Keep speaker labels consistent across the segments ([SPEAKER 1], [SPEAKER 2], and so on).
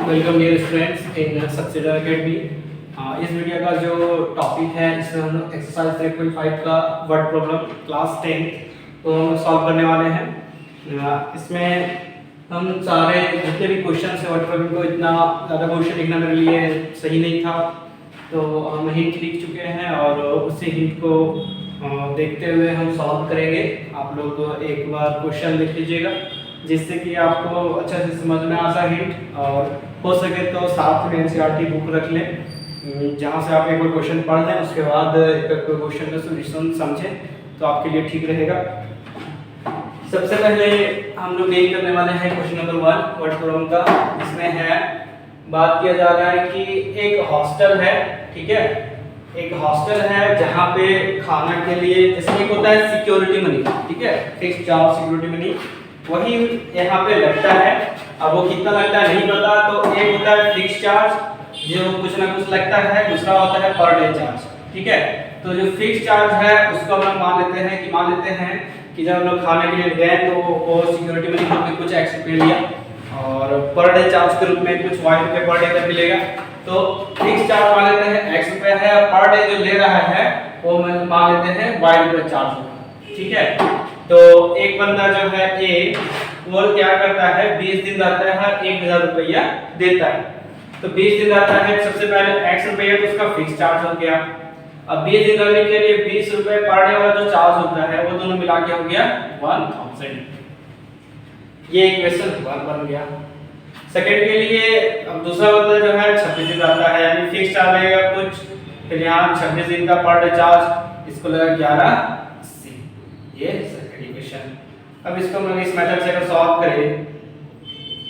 [SPEAKER 1] Welcome dear students in Successor Academy. इस video का जो टॉपिक है इसमें हम लोग एक्सरसाइज 3.5 का वर्ड प्रॉब्लम क्लास 10 तो हम सॉल्व करने वाले हैं। इसमें हम सारे जितने भी क्वेश्चन है वर्ड प्रॉब्लम को इतना ज़्यादा क्वेश्चन लिखना मेरे लिए सही नहीं था, तो हम हिंट लिख चुके हैं और उसी हिंट को देखते हुए हम सॉल्व करेंगे। आप लोग एक बार क्वेश्चन लिख लीजिएगा जिससे कि आपको अच्छे से समझ में आ सके हिंट, और हो सके तो साथ में एनसीईआरटी बुक रख लें जहाँ से आप एक बार क्वेश्चन पढ़ लें, उसके बाद क्वेश्चन का सॉल्यूशन समझें तो आपके लिए ठीक रहेगा। सबसे पहले हम लोग यही करने वाले हैं क्वेश्चन नंबर 1 वर्ड प्रॉब्लम का। इसमें है बात किया जा रहा है कि एक हॉस्टल है, ठीक है, एक हॉस्टल है जहाँ पे खाना के लिए जैसे एक होता है सिक्योरिटी मनी, ठीक है, फिक्स चार्ज सिक्योरिटी मनी, वही यहाँ पे लगता है। अब वो कितना लगता है नहीं पता, तो एक होता है फिक्स चार्ज जो कुछ ना कुछ लगता है, दूसरा होता है पर डे चार्ज, ठीक है। तो जो फिक्स चार्ज है उसको हम लोग मान लेते हैं कि जब हम लोग खाने के लिए गए तो वो सिक्योरिटी मनी में कुछ एक्स रुपये लिया और पर डे चार्ज के रूप में कुछ वाई रुपये पर डे का मिलेगा। तो फिक्स चार्ज मान लेते हैं एक्स रुपये है, पर डे जो ले रहा है वो मान लेते हैं वाई रुपये चार्ज, ठीक है। तो एक बंदा जो है ए वो क्या करता है 20 दिन रहता है, 1000 रुपया देता है। तो 20 दिन रहता है, सबसे पहले x रुपया तो उसका फिक्स चार्ज हो गया। अब 20 दिन रहने के लिए 20 रुपए पर डे वाला जो चार्ज होता है वो दोनों मिला के हो गया 1000। ये इक्वेशन 1 बन गया। सेकंड के लिए अब दूसरा बंदा जो है 26 दिन रहता है, यानी फिक्स चार्ज रहेगा कुछ, फिर यहाँ 26 दिन का पर डे चार्ज, इसको लगा 1180। ये इक्वेशन। अब इसको हम लोग इस मेथड से अगर सॉल्व करें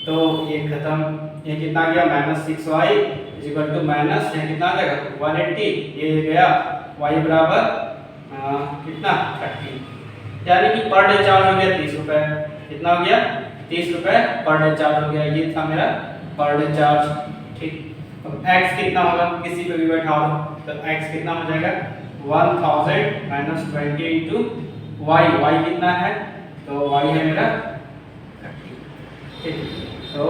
[SPEAKER 1] तो ये खत्म, ये कितना गया -6y इक्वल टू माइनस ये कितना आ जाएगा 180, ये गया y बराबर कितना 30, यानी कि पर डे चार्ज हो गया 30 रुपए। कितना हो गया 30 रुपए पर डे चार्ज हो गया। ये था मेरा पर डे चार्ज, ठीक। अब x कितना होगा, किसी पे भी बैठा दो, तो x कितना हो जाएगा 1000 -20 इनटू y कितना है, तो y है मेरा 30, ठीक। तो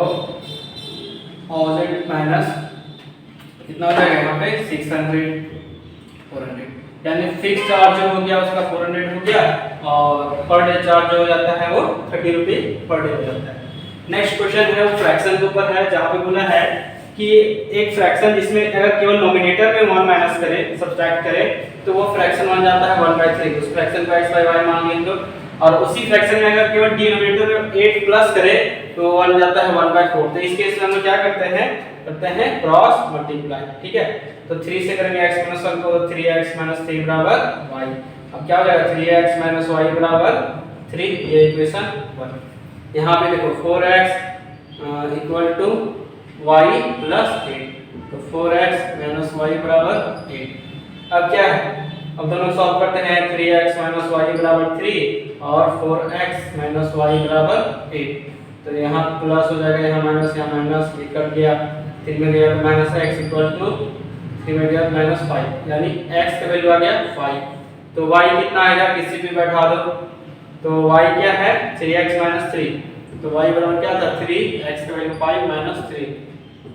[SPEAKER 1] 1000 माइनस कितना हो जाएगा यहाँ पे 600 400, यानी फिक्स चार्ज जो हो गया उसका 400 हो गया और पर डे चार्ज जो हो जाता है वो 30 रुपये पर डे हो जाता है। नेक्स्ट क्वेश्चन है वो फ्रैक्शन के ऊपर है, जहाँ पे बोला है कि एक फ्रैक्शन जिसमें अगर केवल नोमिनेटर में 1 माइनस करे, सब्ट्रैक्ट करे, तो वो फ्रैक्शन बन जाता है 1/3। उस फ्रैक्शन को x बाय y मान लेंगे, और उसी फ्रैक्शन में अगर केवल डिनोमिनेटर में 8 प्लस करे तो वो बन जाता है 1/4। तो इस केस में हम क्या करते हैं क्रॉस मल्टीप्लाई, ठीक है। तो 3 से करेंगे x 1 को, 3x 3 बराबर y। अब क्या हो जाएगा 3x y बराबर 3, ये इक्वेशन 1। यहाँ पे देखो 4x equal to y plus 8, तो 4x y बराबर 8। अब क्या है, अब दोनों सॉल्व करते हैं, 3x y बराबर 3 और 4x y बराबर 8। तो यहाँ प्लस हो जाएगा, यहाँ माइनस ये कट गया, 3 में गया तो माइनस x इक्वल टू 3 में गया -5, यानी x का वैल्यू आ गया 5। तो y कितना आएगा, किसी भी बैठा दो, तो y क्या है 3x 3, तो y बराबर क्या था 3x का वैल्यू 5 -3,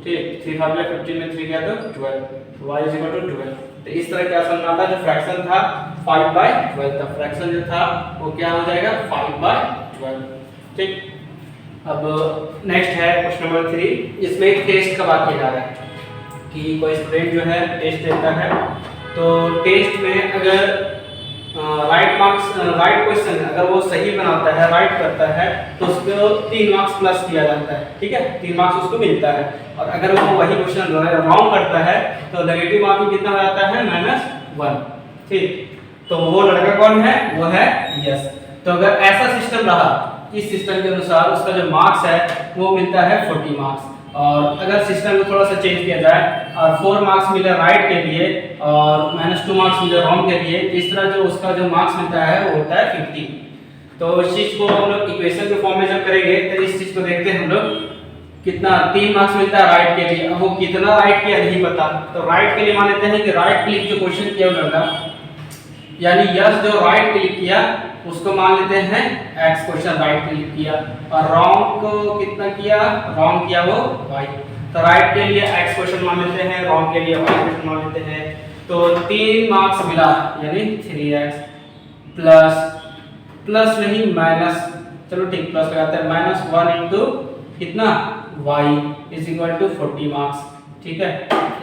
[SPEAKER 1] ठीक। 3 फाइव 15 में 3 गया तो 12, तो y इक्वल टू 12। तो इस तरह क्या समझना था, जो फ्रैक्शन था 5/12 था, फ्रैक्शन जो था वो क्या हो जाएगा 5/12, ठीक। अब नेक्स्ट है क्वेश्चन नंबर 3। इसमें एक टेस्ट का बात किया जा रहा है कि कोई स्टूडेंट जो है टेस्ट देता है, तो टेस्ट में अगर राइट क्वेश्चन अगर वो सही बनाता है, राइट करता है, तो उसको 3 मार्क्स प्लस किया जाता है, ठीक है, 3 मार्क्स उसको मिलता है। और अगर वो वही क्वेश्चन रॉन्ग करता है तो नेगेटिव मार्किंग कितना हो जाता है -1, ठीक। तो वो लड़का कौन है, वो है यस। तो अगर ऐसा सिस्टम रहा, इस सिस्टम के अनुसार उसका जो मार्क्स है वो मिलता है 40 मार्क्स। और अगर सिस्टम को थोड़ा सा चेंज किया जाए और 4 मार्क्स मिले राइट के लिए और -2 मार्क्स मिले रॉन्ग के लिए, इस तरह जो उसका जो मार्क्स मिलता है वो होता है 50। तो इस चीज को हम लोग इक्वेशन के फॉर्म में जब करेंगे तो इस चीज को देखते हैं हम लोग, कितना 3 मार्क्स मिलता है राइट के लिए। अब वो कितना राइट किया नहीं पता, तो राइट के लिए मान लेते हैं कि राइट क्लिक जो क्वेश्चन किया होगा, यानी यस जो राइट क्लिक किया उसको मान लेते हैं x क्वेश्चन राइट क्लिक किया, और रॉन्ग को कितना किया, रॉन्ग किया वो y। तो राइट के लिए x क्वेश्चन मान लेते हैं, रॉन्ग के लिए y क्वेश्चन मान लेते हैं। तो 3 मार्क्स मिला यानी 3x प्लस नहीं माइनस, चलो ठीक प्लस लगाते हैं, -1 इंटू कितना y is equal to 40 marks. ठीक है,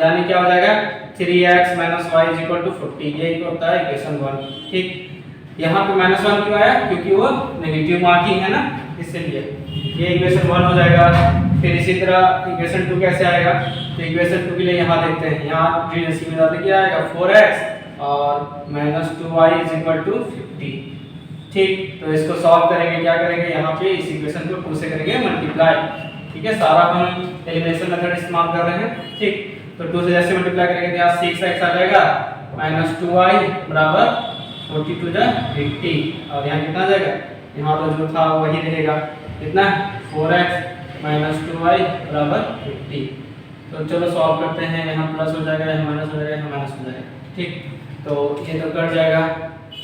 [SPEAKER 1] यानी क्या हो जाएगा 3x - y is equal to 40, ये होता है इक्वेशन 1। ठीक, यहाँ पे -1 क्यों आया, क्योंकि वो नेगेटिव मार्किंग है ना, इसलिए ये इक्वेशन 1 हो जाएगा। फिर इसी तरह इक्वेशन 2 कैसे आएगा, तो इक्वेशन 2 के लिए यहाँ देखते हैं, यहाँ GCD में डालते क्या आएगा 4x और -2y इज इक्वल टू 50। ठीक, तो इसको सॉल्व करेंगे, क्या करेंगे यहाँ पे इस इक्वेशन को 2 से करेंगे मल्टीप्लाई। ठीक है, सारा हम एलिमिनेशन मेथड इस्तेमाल कर रहे हैं। ठीक, तो 2 से जैसे मल्टीप्लाई करेंगे तो यहाँ 6x आ जाएगा -2y बराबर 40 टू 80 और यहाँ कितना आ जाएगा, यहाँ तो जो था वही रहेगा, कितना 4x -2y बराबर 50। तो चलो सॉल्व करते हैं, यहाँ प्लस हो जाएगा, यहाँ माइनस हो जाएगा, यहाँ माइनस हो जाएगा। ठीक, तो ये तो कट जाएगा,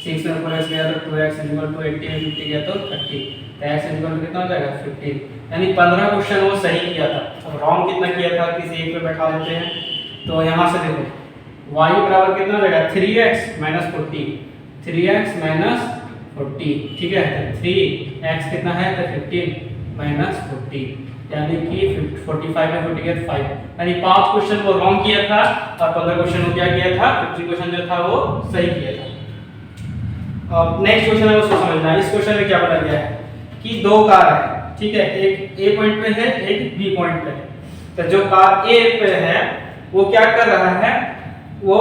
[SPEAKER 1] 6 में 4x गया तो 2x इज इक्वल टू 80 में 50 गया तो 30, तो x इज इक्वल टू कितना हो जाएगा 15। यानी 15 क्वेश्चन वो सही किया था। अब रॉन्ग कितना किया था, किसी एक पे बैठा देते हैं। तो यहाँ से देखो y बराबर कितना हो जाएगा 3x - 40, 3x - 40। ठीक है, 3x कितना है तो 15 - 40, यानी कि 45 में 40 गया 5, यानी 5 क्वेश्चन वो रॉन्ग किया था और 15 क्वेश्चन वो क्या किया था, 50 क्वेश्चन जो था वो सही किया था। अब नेक्स्ट क्वेश्चन है उसको समझना है। इस क्वेश्चन में क्या बताया गया है कि दो कार है, ठीक है, एक A पॉइंट पे है, एक B पॉइंट पे है। तो जो कार A पे है वो क्या कर रहा है, वो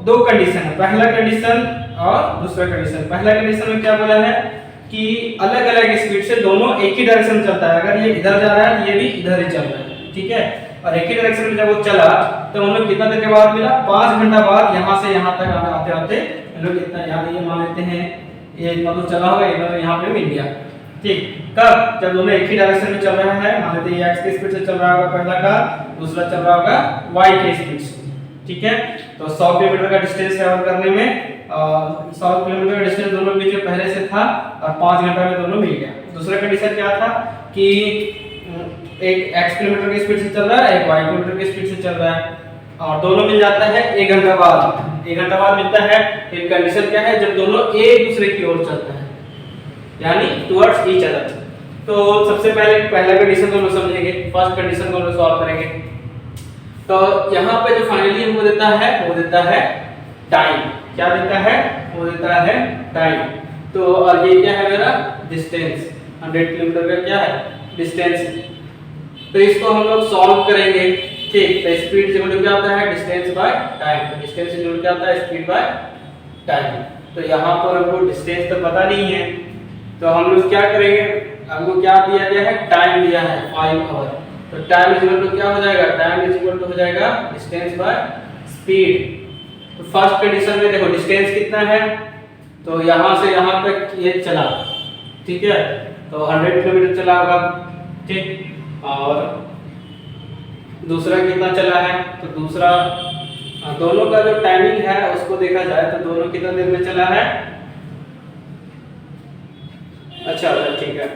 [SPEAKER 1] दो कंडीशन है, पहला कंडीशन और दूसरा कंडीशन। पहला कंडीशन में क्या बोला है कि अलग अलग स्पीड से दोनों एक ही डायरेक्शन चलता है, अगर ये इधर जा रहा है ये भी इधर ही चल रहा है। ठीक है, और एक ही डायरेक्शन में जब वो चला तो हम लोग कितना देर के बाद मिला, 5 घंटा बाद यहाँ से यहाँ तक आते आते हम लोग इतना यहाँ ये मान लेते हैं, ये इतना तो चला होगा, इतना तो यहाँ पे मिल गया। ठीक, कब, जब दोनों एक ही डायरेक्शन में चल रहा है, मान लेते हैं x की स्पीड से चल रहा होगा पहला कार, दूसरा चल रहा होगा y की स्पीड से। ठीक है, तो 100 किलोमीटर का डिस्टेंस ट्रैवल करने में 100 किलोमीटर का डिस्टेंस दोनों के बीच में पहले से था और 5 घंटा में दोनों मिल गया। दूसरा कंडीशन क्या था कि एक x किलोमीटर की स्पीड से चल रहा है, एक y किलोमीटर की स्पीड से चल रहा है और दोनों मिल जाता है 1 घंटा बाद। 1 घंटा बाद मिलता है। फिर कंडीशन क्या है, जब दोनों एक दूसरे की ओर चलते हैं, यानी टुवर्ड्स ईच अदर। तो सबसे पहले पहला कंडीशन को हम समझेंगे, फर्स्ट कंडीशन को हम सॉल्व करेंगे। तो यहाँ पे जो फाइनली हमको देता है वो देता है टाइम। क्या देता है, वो देता है टाइम। तो और ये क्या है मेरा डिस्टेंस, 100 किलोमीटर का क्या है डिस्टेंस। तो इसको हम लोग सॉल्व करेंगे। ठीक, तो स्पीड से मतलब क्या होता है डिस्टेंस बाय टाइम, तो डिस्टेंस से जुड़ क्या होता है स्पीड बाय टाइम। तो यहाँ पर हमको डिस्टेंस तो पता नहीं है, तो हम लोग क्या करेंगे, हमको क्या दिया गया है, टाइम दिया है 5 आवर। तो टाइम इज इक्वल टू क्या हो जाएगा, टाइम इज इक्वल टू हो जाएगा डिस्टेंस बाय स्पीड। तो फर्स्ट कंडीशन में देखो डिस्टेंस कितना है, तो यहाँ से यहाँ तक ये चला, ठीक है, तो 100 किलोमीटर चला होगा। ठीक, और दूसरा कितना चला है, तो दूसरा दोनों का जो टाइमिंग है उसको देखा जाए तो दोनों कितना देर में चला है। अच्छा ठीक है,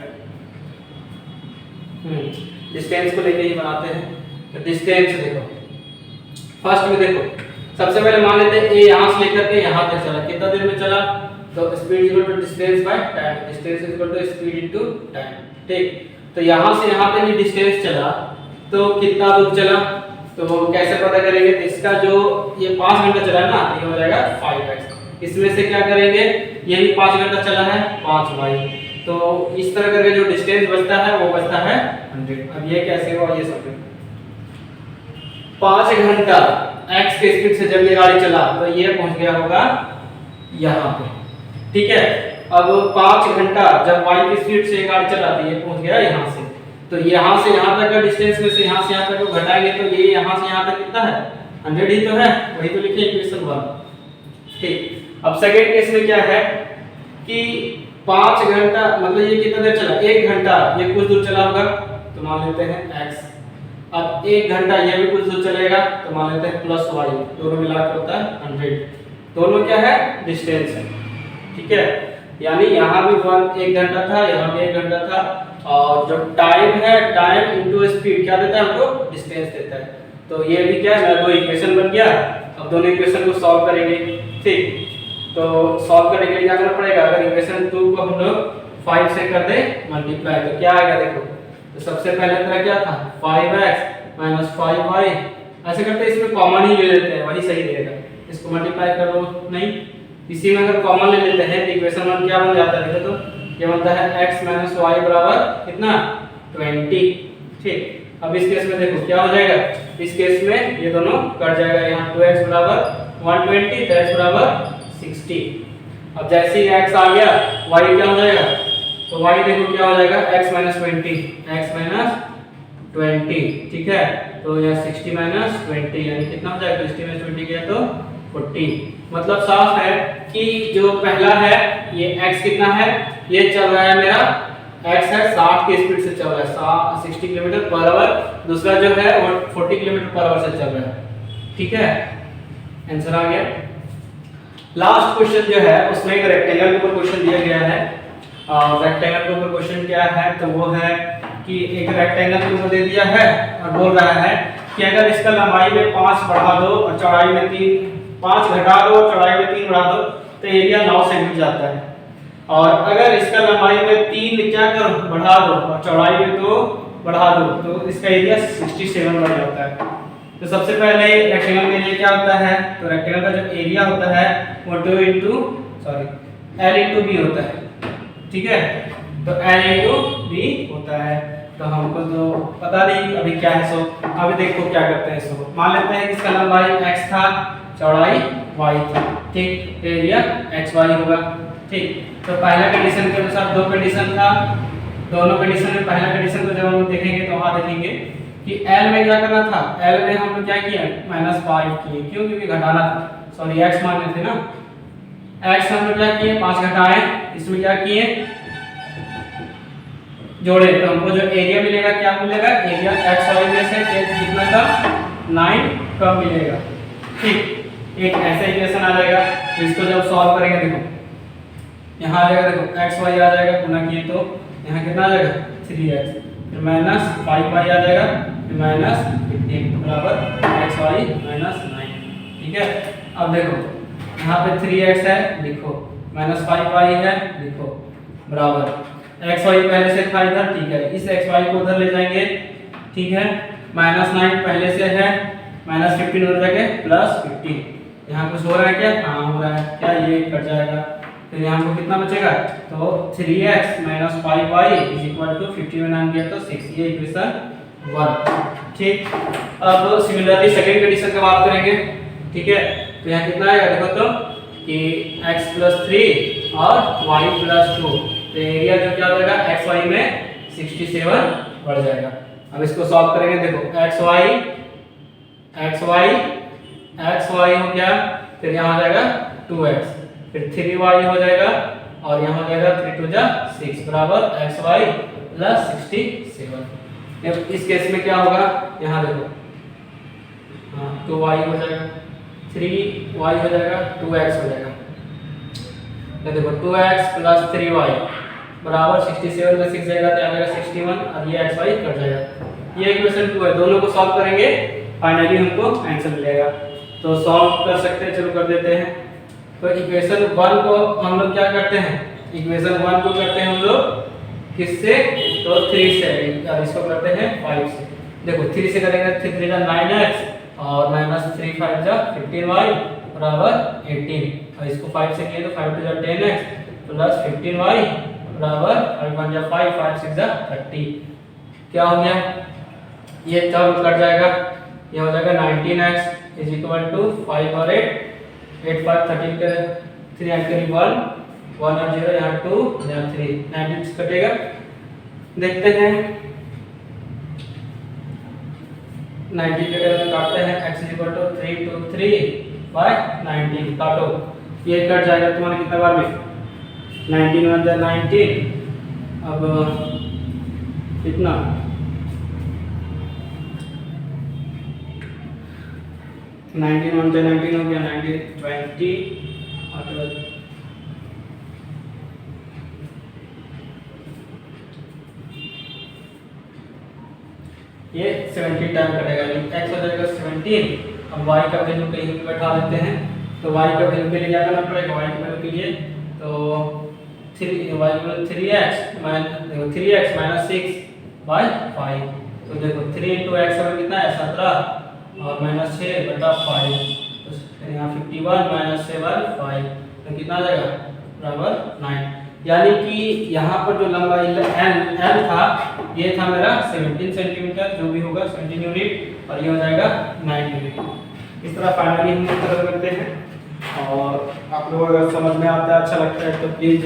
[SPEAKER 1] डिस्टेंस को लेके ही बनाते हैं। तो डिस्टेंस देखो, फर्स्ट में देखो सबसे पहले मान लेते हैं ए यहाँ से लेकर के यहाँ तक चला, कितना देर में चला, तो speed equal to distance by time, distance equal to speed into time. ठीक, तो यहाँ से यहाँ तक ये डिस्टेंस चला तो कितना दूर चला, तो कैसे पता करेंगे, तो इसका जो ये 5 घंटा चला ना, तो ये हो जाएगा 5x। इसमें से क्या करेंगे, ये भी 5 घंटा चला है 5y, तो इस तरह करके जो डिस्टेंस बचता है वो बचता है 100। अब ये कैसे हुआ ये समझो, 5 घंटा x के स्पीड से जब ये गाड़ी चला तो ये पहुंच गया होगा यहाँ पे। ठीक है, अब 5 घंटा जब y की स्पीड से ये गाड़ी चला तो ये पहुंच गया यहाँ से। तो यहाँ से यहाँ तक का डिस्टेंस में से यहाँ से यहाँ तक को घटाएंगे तो ये यहाँ से यहाँ तक कितना है 100 ही तो है, वही तो लिखे इक्वेशन 1। ठीक, अब सेकंड केस में क्या है कि 5 घंटा मतलब ये कितना देर चला, 1 घंटा ये कुछ दूर चला होगा, तो मान लेते हैं x। अब 1 घंटा ये भी कुछ दूर चलेगा, तो मान लेते हैं प्लस y, दोनों मिलाकर होता है 100। दोनों क्या है डिस्टेंस है। ठीक है, यानी यहाँ भी 1 घंटा था, यहाँ भी 1 घंटा था, और जो टाइम है, टाइम इनटू स्पीड क्या देता है हमको? डिस्टेंस देता है। तो ये भी क्या है, मेरा दो इक्वेशन बन गया। अब दोनों इक्वेशन को सॉल्व करेंगे। ठीक, तो सॉल्व करने के लिए क्या करना पड़ेगा? अगर इक्वेशन 2 को हम लोग 5 से कर दे मल्टीप्लाई तो क्या आएगा देखो। तो सबसे पहले तरह क्या था? 5x 5y। ऐसे करते इसमें कॉमन ही ले लेते हैं, वही सही रहेगा। इसको मल्टीप्लाई करो नहीं, इसी में अगर कॉमन ले लेते हैं तो इक्वेशन 1 क्या बन जाता है? देखो तो ये बनता है x y बराबर कितना? 20। ठीक, अब इस केस में देखो क्या हो जाएगा? इस केस में ये दोनों कट जाएगा। यहाँ 2x बराबर 120 तो x बराबर 60। अब जैसे ही x आ गया y क्या हो जाएगा? तो y देखो क्या हो जाएगा? x 20। ठीक है, तो यह 60 20 यानी कितना हो जाएगा? 60 में 20 गया तो 40। मतलब साफ है कि जो पहला है ये x कितना है? ये चल रहा है मेरा x है 60 की स्पीड से चल रहा है, 60 किलोमीटर पर आवर। दूसरा जो है वो 40 किलोमीटर पर आवर से चल रहा है। ठीक है, आंसर आ गया। लास्ट क्वेश्चन जो है उसमें एक रेक्टेंगल के ऊपर क्वेश्चन दिया गया है। रेक्टेंगल के ऊपर क्वेश्चन क्या है? तो वो है कि एक रेक्टेंगल के ऊपर दे दिया है और बोल रहा है कि अगर इसका लंबाई में 5 बढ़ा दो और चौड़ाई में 3, 5 घटा दो और चौड़ाई में 3 बढ़ा दो तो एरिया 9 से मिल जाता है। और अगर इसका लंबाई में 3 क्या कर बढ़ा दो और चौड़ाई में 2 बढ़ा दो तो इसका एरिया 67 बढ़ जाता है। तो सबसे पहले रेक्टेंगल का एरिया क्या होता है? तो रेक्टेंगल का जो एरिया होता है वो L इंटू बी होता है। ठीक है, तो L इंटू बी होता है। तो हमको तो पता नहीं अभी क्या है, सो अभी देखो क्या करते हैं। सो मान लेते हैं कि इसका लंबाई x था, चौड़ाई y था। ठीक, एरिया xy होगा। ठीक, तो पहला कंडीशन के अनुसार दो कंडीशन था, दोनों कंडीशन में पहला कंडीशन को जब हम देखेंगे तो वहां देखेंगे कि L में क्या करना था? L में हम लोग क्या किया? -5 किए। क्यों? क्योंकि घटाना था, सॉरी x मान लेते ना। x हम लोग क्या किए? 5 घटाए, इसमें क्या किए? जोड़े, तो हमको जो एरिया मिलेगा क्या मिलेगा? एरिया xy में से कितना का 9 कम मिलेगा। ठीक, एक ऐसा इक्वेशन आ जाएगा जिसको जब सॉल्व करेंगे देखो यहाँ आ जाएगा, देखो xy आ जाएगा, गुना किए तो यहाँ कितना आ जाएगा? 3x, फिर -5y आ जाएगा, फिर -15 बराबर xy -9। ठीक है, अब देखो यहाँ पे 3x है, लिखो, -5y है, लिखो, बराबर xy पहले से था इधर। ठीक है, इस xy को उधर ले जाएंगे। ठीक है, -9 पहले से है, -15 उधर जाके +15। यहाँ कुछ हो रहा है क्या? हाँ हो रहा है। क्या? ये कट जाएगा। फिर यहाँ को कितना बचेगा? तो 3x - 5y = 50 में नाम दिया तो 6। ये इक्वेशन 1। ठीक, अब सिमिलरली सेकंड कंडीशन की बात करेंगे। ठीक है, तो यहाँ कितना आएगा देखो तो कि x + 3 और y + 2। तो एरिया जो क्या हो जाएगा? xy में 67 बढ़ जाएगा। अब इसको सॉल्व करेंगे। देखो xy हो गया, फिर यहाँ हो जाएगा 2x, फिर 3y हो जाएगा और यहाँ हो जाएगा 3 2 जा 6 बराबर xy + 67। अब इस केस में क्या होगा? यहाँ देखो, हाँ 2y हो जाएगा, 3y हो जाएगा, 2x हो जाएगा। तो देखो 2x + 3y बराबर 67 में 6 जाएगा तो आ जाएगा 61 और ये xy कट जाएगा। ये इक्वेशन 2 है, दोनों को सॉल्व करेंगे, फाइनली हमको आंसर मिलेगा। तो सॉल्व कर सकते हैं, चलो कर देते हैं। तो इक्वेशन 1 को हम लोग क्या करते हैं? इक्वेशन 1 को करते हैं हम लोग किससे? तो 3 से, और इसको करते हैं 5 से। देखो 3 से करेंगे, 3 3 जा 9x और -3 5 जा 15y बराबर 18, और इसको 5 से किए तो 5 2 जा 10x + 15y बराबर 5 1 जा 5 5 6 जा 30। क्या हो गया? ये टर्म कट जाएगा, ये हो जाएगा 19x = 5 और 8 5 13 के 3 8 करीब 1 1 और 0 यहाँ 2 यहाँ 3 19 से कटेगा। देखते हैं 90 के अगर काटते हैं x = 3 2 3/19 काटो, ये कट जाएगा तुम्हारे कितना बार में? 19 1 जा 19, अब कितना? 19 1 जा 19 हो गया, 19 20 और 19 ये 17 टाइम कटेगा, x हो जाएगा 17। अब y का वैल्यू कहीं भी बैठा देते हैं, तो y का वैल्यू के लिए क्या करना पड़ेगा, y के वैल्यू के लिए तो 3x माइनस 6/5। तो देखो 3 × x हमें कितना है 17 और माइनस 6/5, तो यहाँ 51 माइनस 7/5 तो कितना आ जाएगा बराबर 9। यानी कि यहाँ पर जो लंबाई l था ये था मेरा 17 सेंटीमीटर, जो भी होगा 17 यूनिट, और ये हो जाएगा 9 यूनिट। इस तरह फाइनली हम उत्तर करते हैं। और आप लोग अगर समझ में आता है, अच्छा लगता है, तो प्लीज़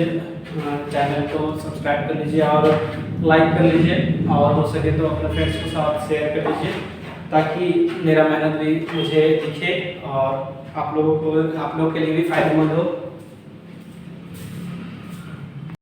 [SPEAKER 1] चैनल को सब्सक्राइब कर लीजिए और लाइक कर लीजिए, और हो सके तो अपने फ्रेंड्स के साथ शेयर कर लीजिए, ताकि मेरा मेहनत भी मुझे दिखे और आप लोगों के लिए भी फायदेमंद हो।